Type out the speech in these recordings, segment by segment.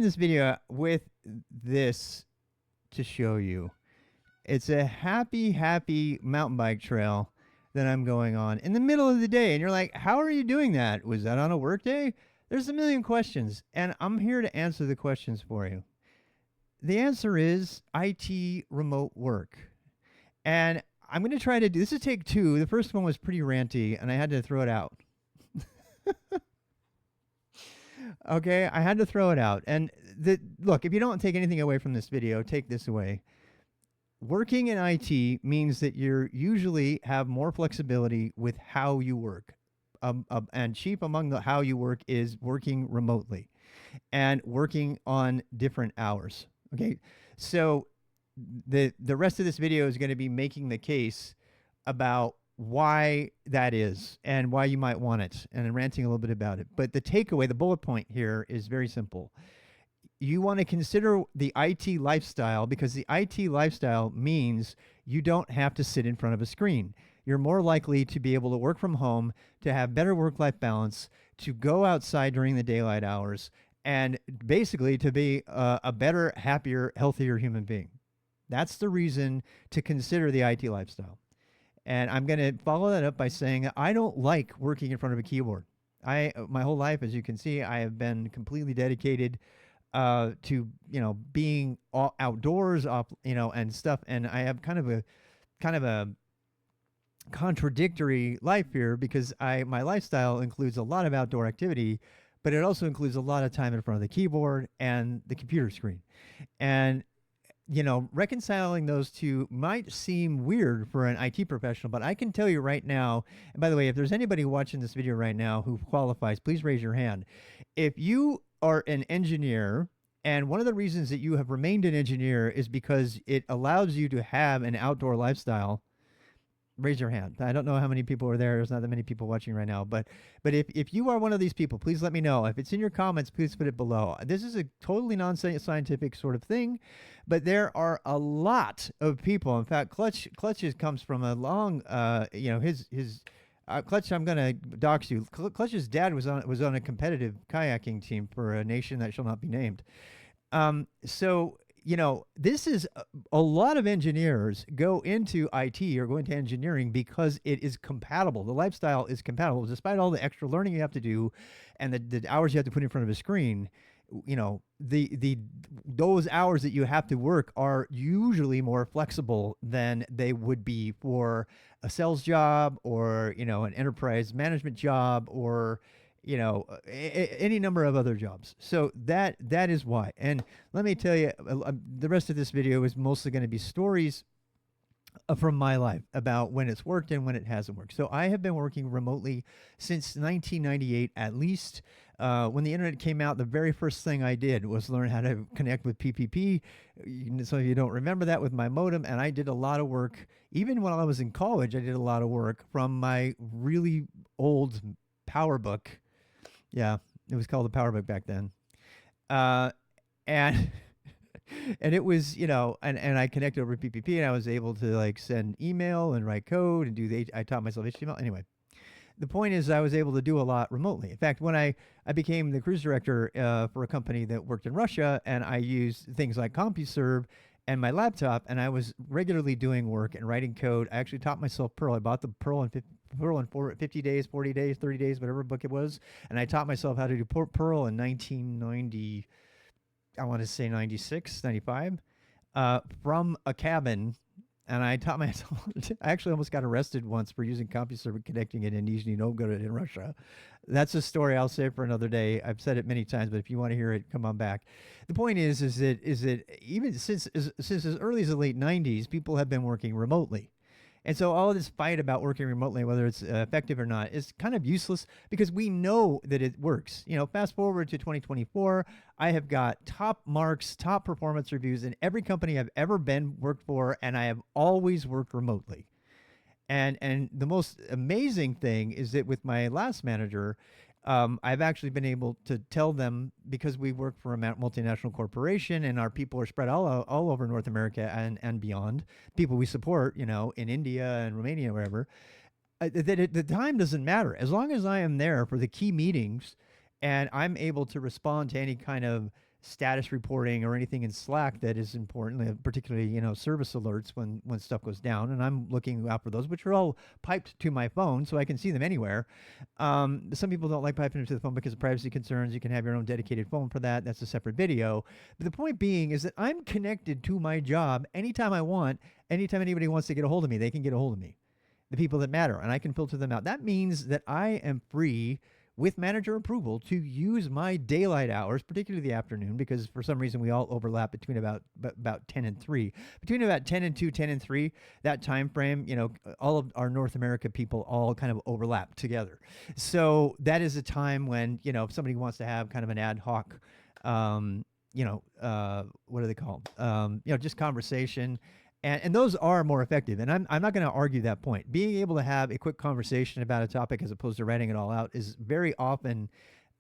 This video with this to show you. It's a happy mountain bike trail that I'm going on in the middle of the day. And you're like, how are you doing that? Was that on a work day? There's a million questions, and I'm here to answer the questions for you. The answer is IT remote work. And I'm going to try to do this is take two. The first one was pretty ranty, and I had to throw it out. Okay, I had to throw it out. And look, if you don't take anything away from this video, take this away. Working in IT means that you usually have more flexibility with how you work. And chief among the how you work is working remotely and working on different hours. Okay, so the rest of this video is going to be making the case about why that is and why you might want it, and I'm ranting a little bit about it. But the takeaway, the bullet point here is very simple. You want to consider the IT lifestyle, because the IT lifestyle means you don't have to sit in front of a screen. You're more likely to be able to work from home, to have better work-life balance, to go outside during the daylight hours, and basically to be a better, happier, healthier human being. That's the reason to consider the IT lifestyle. And I'm going to follow that up by saying I don't like working in front of a keyboard. My whole life, as you can see, I have been completely dedicated to being outdoors, and stuff. And I have kind of a contradictory life here, because my lifestyle includes a lot of outdoor activity, but it also includes a lot of time in front of the keyboard and the computer screen. And reconciling those two might seem weird for an IT professional, but I can tell you right now, and by the way, if there's anybody watching this video right now who qualifies, please raise your hand. If you are an engineer, and one of the reasons that you have remained an engineer is because it allows you to have an outdoor lifestyle, raise your hand. I don't know how many people are there. There's not that many people watching right now. But if you are one of these people, please let me know. If it's in your comments, please put it below. This is a totally non-scientific sort of thing, but there are a lot of people. In fact, Clutch comes from a long, his Clutch, I'm gonna dox you. Clutch's dad was on a competitive kayaking team for a nation that shall not be named. So this is a lot of engineers go into IT or go into engineering because it is compatible. The lifestyle is compatible, despite all the extra learning you have to do and the hours you have to put in front of a screen. Those hours that you have to work are usually more flexible than they would be for a sales job or an enterprise management job or any number of other jobs. So that is why. And let me tell you, the rest of this video is mostly going to be stories from my life about when it's worked and when it hasn't worked. So I have been working remotely since 1998, at least. When the internet came out, the very first thing I did was learn how to connect with PPP. Some of you don't remember that, with my modem. And I did a lot of work. Even when I was in college, I did a lot of work from my really old PowerBook. Yeah, it was called the PowerBook back then. And and it was, and I connected over PPP, and I was able to send email and write code and I taught myself HTML. Anyway, the point is I was able to do a lot remotely. In fact, when I became the cruise director for a company that worked in Russia, and I used things like CompuServe and my laptop, and I was regularly doing work and writing code. I actually taught myself Perl. I bought the Perl in 50 days, 40 days, 30 days, whatever book it was. And I taught myself how to do Perl in 1990, I want to say 96, 95, from a cabin. And I taught myself, I actually almost got arrested once for using CompuServe and connecting it in Nizhny Novgorod in Russia. That's a story I'll save for another day. I've said it many times, but if you want to hear it, come on back. The point is that even since as early as the late 90s, people have been working remotely. And so all of this fight about working remotely, whether it's effective or not, is kind of useless, because we know that it works. Fast forward to 2024, I have got top marks, top performance reviews in every company I've ever worked for, and I have always worked remotely. And the most amazing thing is that with my last manager, I've actually been able to tell them, because we work for a multinational corporation and our people are spread all over North America and beyond, people we support, in India and Romania, wherever, that the time doesn't matter. As long as I am there for the key meetings and I'm able to respond to any kind of status reporting or anything in Slack that is important, particularly service alerts when stuff goes down, and I'm looking out for those, which are all piped to my phone, so I can see them anywhere. Some people don't like piping them to the phone because of privacy concerns. You can have your own dedicated phone for that. That's a separate video. But the point being is that I'm connected to my job anytime I want. Anytime anybody wants to get a hold of me, they can get a hold of me. The people that matter, and I can filter them out. That means that I am free with manager approval to use my daylight hours, particularly the afternoon, because for some reason we all overlap between about 10 and 3. Between about 10 and 2, 10 and 3, that time frame, all of our North America people all kind of overlap together. So that is a time when, if somebody wants to have kind of an ad hoc, what do they call? Just conversation. And those are more effective. And I'm not going to argue that point. Being able to have a quick conversation about a topic as opposed to writing it all out is very often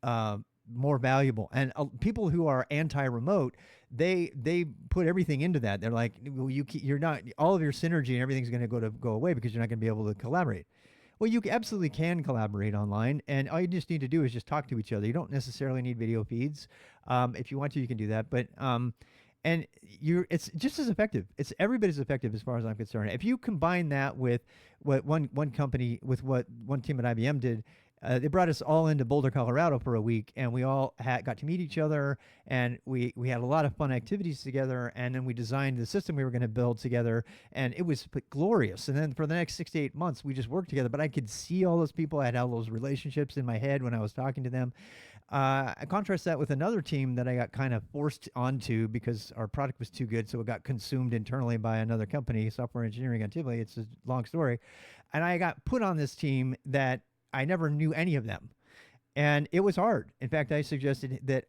more valuable. And people who are anti-remote, they put everything into that. They're like, well, you're not, all of your synergy and everything's going to go away because you're not going to be able to collaborate. Well, you absolutely can collaborate online, and all you just need to do is just talk to each other. You don't necessarily need video feeds. If you want to, you can do that. But and it's just as effective. It's every bit as effective as far as I'm concerned. If you combine that with what one company, with what one team at IBM did, they brought us all into Boulder, Colorado for a week, and we all got to meet each other, and we had a lot of fun activities together, and then we designed the system we were going to build together, and it was glorious. And then for the next 6 to 8 months, we just worked together, but I could see all those people. I had all those relationships in my head when I was talking to them. I contrast that with another team that I got kind of forced onto because our product was too good, so it got consumed internally by another company, software engineering activity. It's a long story. And I got put on this team that I never knew any of them. And it was hard. In fact, I suggested that,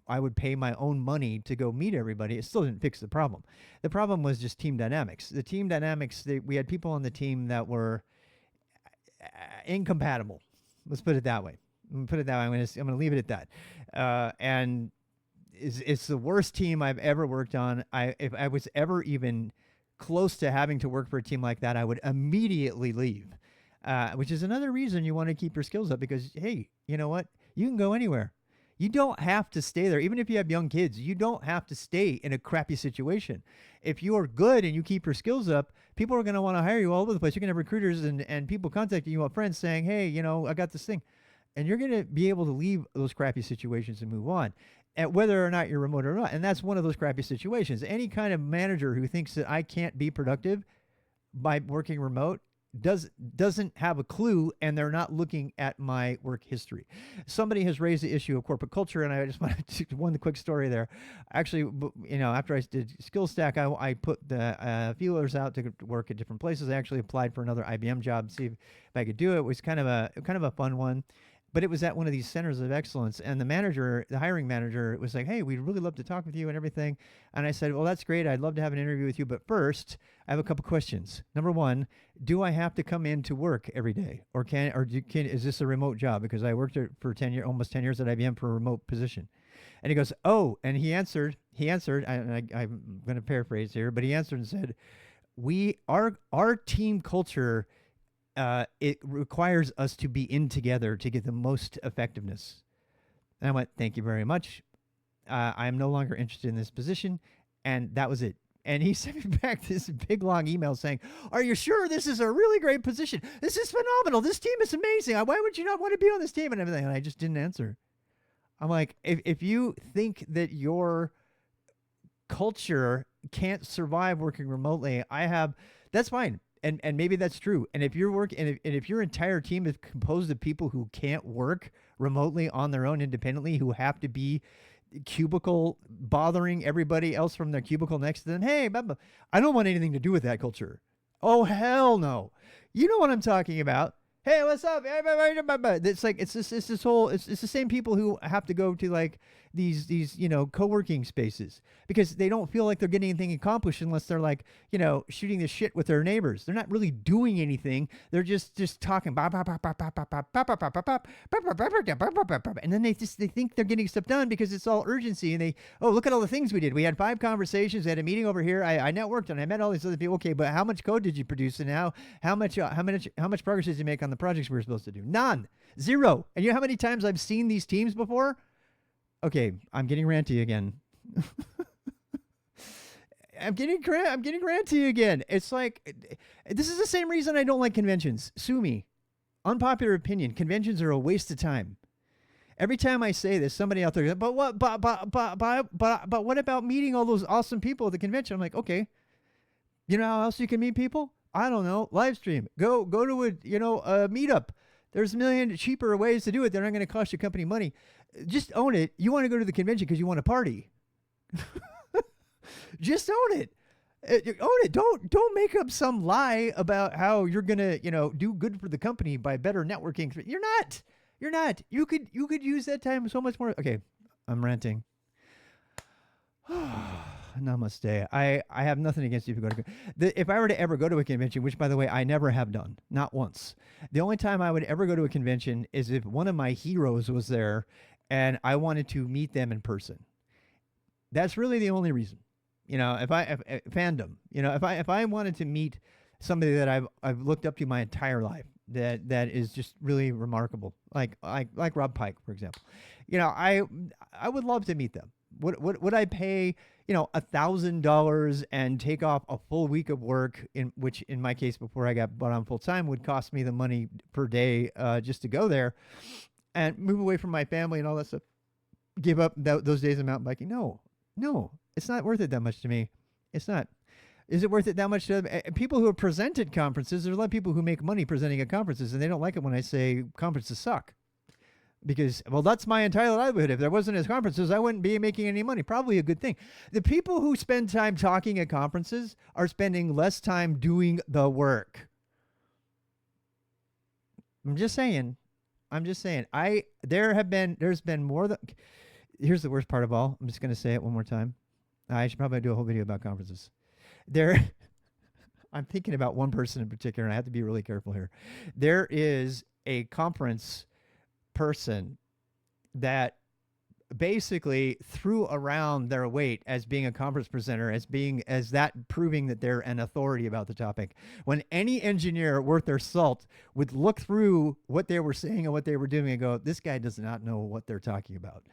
I would pay my own money to go meet everybody. It still didn't fix the problem. The problem was just team dynamics. The team dynamics, we had people on the team that were incompatible. Let's put it that way. I'm going to leave it at that. And it's the worst team I've ever worked on. If I was ever even close to having to work for a team like that, I would immediately leave. Which is another reason you want to keep your skills up, because, hey, you know what? You can go anywhere. You don't have to stay there. Even if you have young kids, you don't have to stay in a crappy situation. If you are good and you keep your skills up, people are going to want to hire you all over the place. You're going to have recruiters and people contacting you, friends saying, hey, I got this thing. And you're going to be able to leave those crappy situations and move on, at whether or not you're remote or not. And that's one of those crappy situations. Any kind of manager who thinks that I can't be productive by working remote doesn't have a clue, and they're not looking at my work history. Somebody has raised the issue of corporate culture, and I just wanted to one quick story there. Actually, after I did SkillStack, I put the feelers out to work at different places. I actually applied for another IBM job to see if I could do it. It was kind of a fun one. But it was at one of these centers of excellence, and the hiring manager, was like, hey, we'd really love to talk with you and everything. And I said, well, that's great. I'd love to have an interview with you. But first, I have a couple questions. Number one, do I have to come in to work every day? Or is this a remote job? Because I worked for almost 10 years at IBM for a remote position. And he goes, oh, and he answered, I'm going to paraphrase here, but he answered and said, our team culture, it requires us to be in together to get the most effectiveness. And I went, thank you very much. I'm no longer interested in this position. And that was it. And he sent me back this big long email saying, are you sure this is a really great position? This is phenomenal. This team is amazing. Why would you not want to be on this team and everything? And I just didn't answer. I'm like, if you think that your culture can't survive working remotely, that's fine. And maybe that's true. And if if your entire team is composed of people who can't work remotely on their own independently, who have to be cubicle bothering everybody else from their cubicle next to them, hey, I don't want anything to do with that culture. Oh, hell no. You know what I'm talking about. Hey, what's up? It's like, it's the same people who have to go to like these co-working spaces because they don't feel like they're getting anything accomplished unless they're like, shooting the shit with their neighbors. They're not really doing anything. They're just talking. And then they think they're getting stuff done because it's all urgency. And look at all the things we did. We had 5 conversations. We had a meeting over here. I networked and I met all these other people. Okay, but how much code did you produce? And how much progress did you make on the projects we were supposed to do? None. 0. And you know how many times I've seen these teams before? Okay, I'm getting ranty again. I'm getting granty again. It's like this is the same reason I don't like conventions. Sue me. Unpopular opinion. Conventions are a waste of time. Every time I say this, somebody out there goes, but what but what about meeting all those awesome people at the convention? I'm like, okay. You know how else you can meet people? I don't know. Live stream. Go to a meetup. There's a million cheaper ways to do it. They're not going to cost your company money. Just own it. You want to go to the convention because you want to party. Just own it. Own it. Don't make up some lie about how you're gonna do good for the company by better networking. You're not. You're not. You could use that time so much more. Okay, I'm ranting. Namaste. I have nothing against you if you go to. If I were to ever go to a convention, which by the way I never have done, not once. The only time I would ever go to a convention is if one of my heroes was there, and I wanted to meet them in person. That's really the only reason. If fandom, if I wanted to meet somebody that I've looked up to my entire life, that is just really remarkable, like Rob Pike, for example, I would love to meet them. Would I pay $1,000 and take off a full week of work, which in my case before I got brought on full time would cost me the money per day just to go there and move away from my family and all that stuff, give up those days of mountain biking? No, it's not worth it that much to me. It's not. Is it worth it that much to people who have presented conferences? There's a lot of people who make money presenting at conferences, and they don't like it when I say conferences suck. Because, well, that's my entire livelihood. If there wasn't as conferences, I wouldn't be making any money. Probably a good thing. The people who spend time talking at conferences are spending less time doing the work. I'm just saying. There's been more than. Here's the worst part of all. I'm just going to say it one more time. I should probably do a whole video about conferences. I'm thinking about one person in particular, and I have to be really careful here. There is a conference person that basically threw around their weight as being a conference presenter, as that proving that they're an authority about the topic, when any engineer worth their salt would look through what they were saying and what they were doing and go, this guy does not know what they're talking about.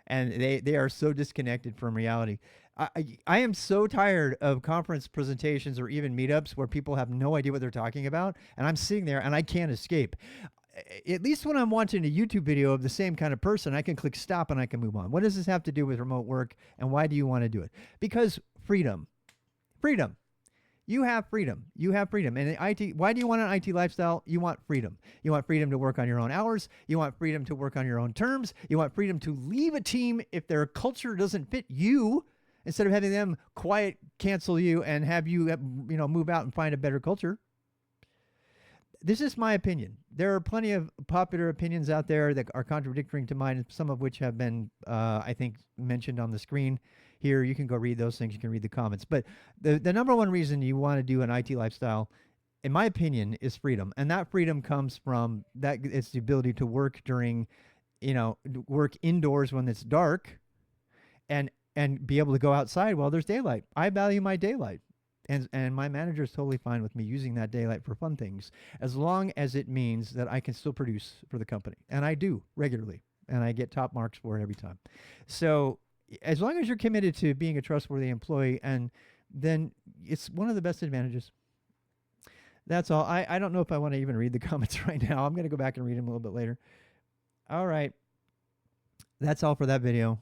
And they are so disconnected from reality. I am so tired of conference presentations or even meetups where people have no idea what they're talking about, and I'm sitting there and I can't escape. At least when I'm watching a YouTube video of the same kind of person, I can click stop and I can move on. What does this have to do with remote work, and why do you want to do it? Because freedom. You have freedom. And IT, why do you want an IT lifestyle? You want freedom. You want freedom to work on your own hours. You want freedom to work on your own terms. You want freedom to leave a team if their culture doesn't fit you, instead of having them quiet cancel you and have you move out and find a better culture. This is my opinion. There are plenty of popular opinions out there that are contradictory to mine, some of which have been, I think, mentioned on the screen here. You can go read those things. You can read the comments. But the number one reason you want to do an IT lifestyle, in my opinion, is freedom. And that freedom comes from that. It's the ability to work during, work indoors when it's dark and be able to go outside while there's daylight. I value my daylight. And my manager is totally fine with me using that daylight for fun things, as long as it means that I can still produce for the company. And I do regularly, and I get top marks for it every time. So as long as you're committed to being a trustworthy employee, and then it's one of the best advantages. That's all. I don't know if I want to even read the comments right now. I'm going to go back and read them a little bit later. All right. That's all for that video.